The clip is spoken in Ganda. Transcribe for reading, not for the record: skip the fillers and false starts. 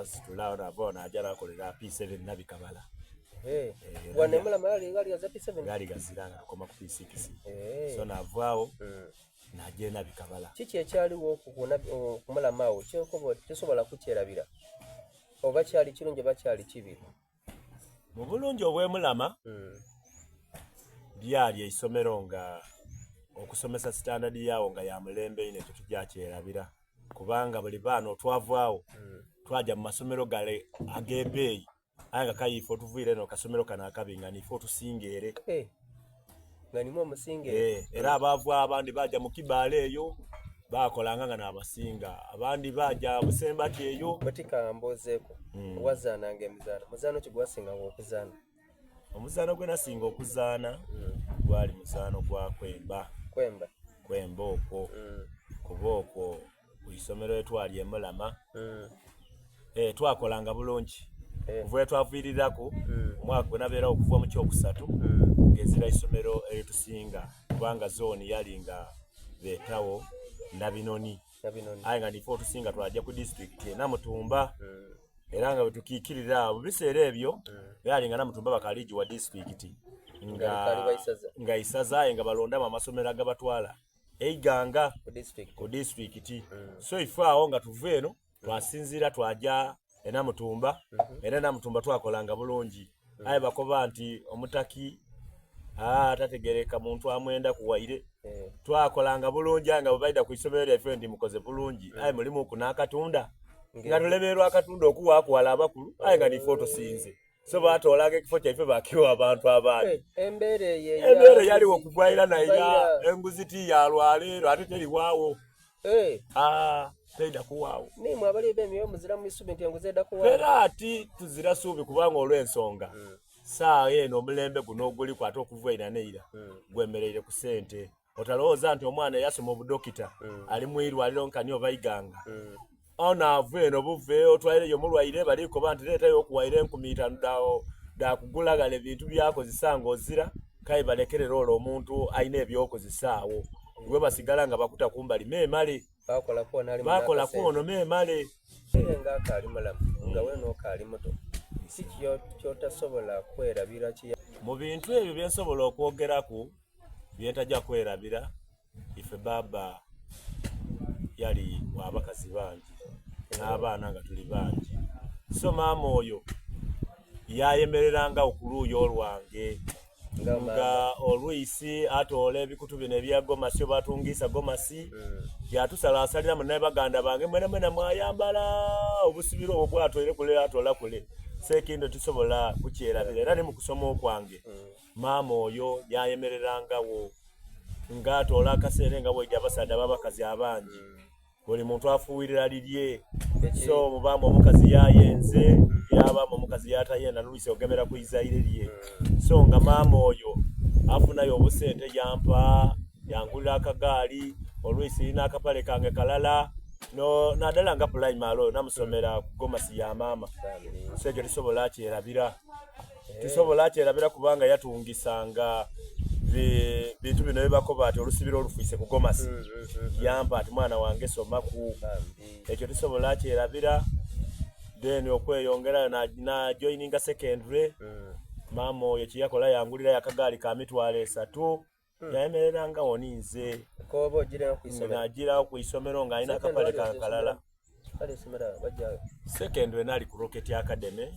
situlawo nabona ajala akolera P7 nabikabala. Wane Mulama gali za P7 gali gaziranga koma ku P6. So navaawo naje nabikabala. Kiki ekyaliwo okukuna ku Mulama awo kyokobo tesobola kukyerabira oba kyali kirungi bakyali kibi mu bulungi obwe Mulama byali isomero nga okusomesa standard yawo nga ya mulembe ine tujakyerabira kubanga buli bano twavaawo twaja mu masomero gale agebeeyi anga kayifo tuvuire no kasomero kana akabinga nifo tusingere ngani mu musingere era abavwa abandi baja mu kibale eyo bakolanga nga nabasinga abandi baja busembati eyo batika mbozeko wazana nge muzano kigwasinga ngokuzana omuzano gwe nasinga okuzana gwali muzano gwa kwemba okwo kuba okwo isomero etwali e Mulama twakolanga bulungi kuva twaviirirako omwaka gwe nabeera okuva mu kyokusatu ngezira isomero eritusinga kubanga zooni yalinga Betawo Nabinoni aye nga nifo tusinga twajja ku district e Namutumba era nga bwetukiikirira mu biseera ebyo yalinga Namutumba bakaliji wa district nga isaza nga balondamu amasomero agabatwala eiganga ku district so ifaawo nga tuve eno twasinzira twaja e Namutumba era Namutumba twakolanga bulungi aye bakoba nti omutaki tategereka muntu amwenda kuwaire twakolanga bulungi nga babaida ku isomero lyaffe ndi mukoze bulungi aye mulimu kunakatunda nga tuleberwa akatunda okuwakwala abakulu aye nga nifo tosinze so batolaga ekifo kyaffe bakiwa abantu abandi embere yaliwo okugwaira naira enguziti yalwalero ate teriwawo teida kuwawo nimwe abali bemyo muzira mu isubi nti enguzeda kuwawo era ati tuzira subi kubanga olw'ensonga saa eno omulembe guno oguli kwate okuvaira neira gwemereire ku sente otalowooza nti omwana yasoma obudokita ali mwirwaliro nkani oba iganga ona aveno buve otwaireyo mulwaire baliko bantu leetayo okuwaire 15,000 dakugulagala ebintu byakozesa ng'ozira kayi balekerera olwo omuntu ayina ebyokozesaawo gwe basigala nga bakuta kumbali memale bakola kwono memale nga akali Mulama nga weno okali muto si kyotasobola kwerabira kiya mu bintu ebyo byensobola okwogeraku byentajja kwerabira ife baba yali wabakazi bangi n'abaana nga tuli bangi so maama oyo yayemereranga okuluuya olwange nga olwisi atoola ebikutu bino ebya gomasi oba atungisa gomasi yatusalasaliramu naye baganda bange mwena mwayambala obusibiro obwo bwatoire kule atoola kule sekindo tusobola kukyerabira era ne mu kusoma okwange maama oyo yayemererangawo nga atoola akaseera nga bwejja abasajja b'abakazi abangi buli muntu afuuwirira lirye so mubamba omukazi yayenze yabamba omukazi yatayenda nolwisi ogemera ku izaire lye so nga maama oyo afunayo obusente yampa yangulira akagaali olwisi n'akapale kange kalala no naddala nga primary oyo namusomera ku gomasi ya maama so ekyo tusobola kyerabira kubanga yatungisanga bintu bino bibakoba ati olusibiro olufuise ku gomasi yampa ati mwana wange somaku ekyo tusobola kyerabira then okweyongerayo na joininga secondary maama oyo kyeyakola yangulira yakagaali ka mitwalo 3 yayemereranga woninze nagira ku isomero nga alina akapale kankalala secondary nali ku Rocket Academy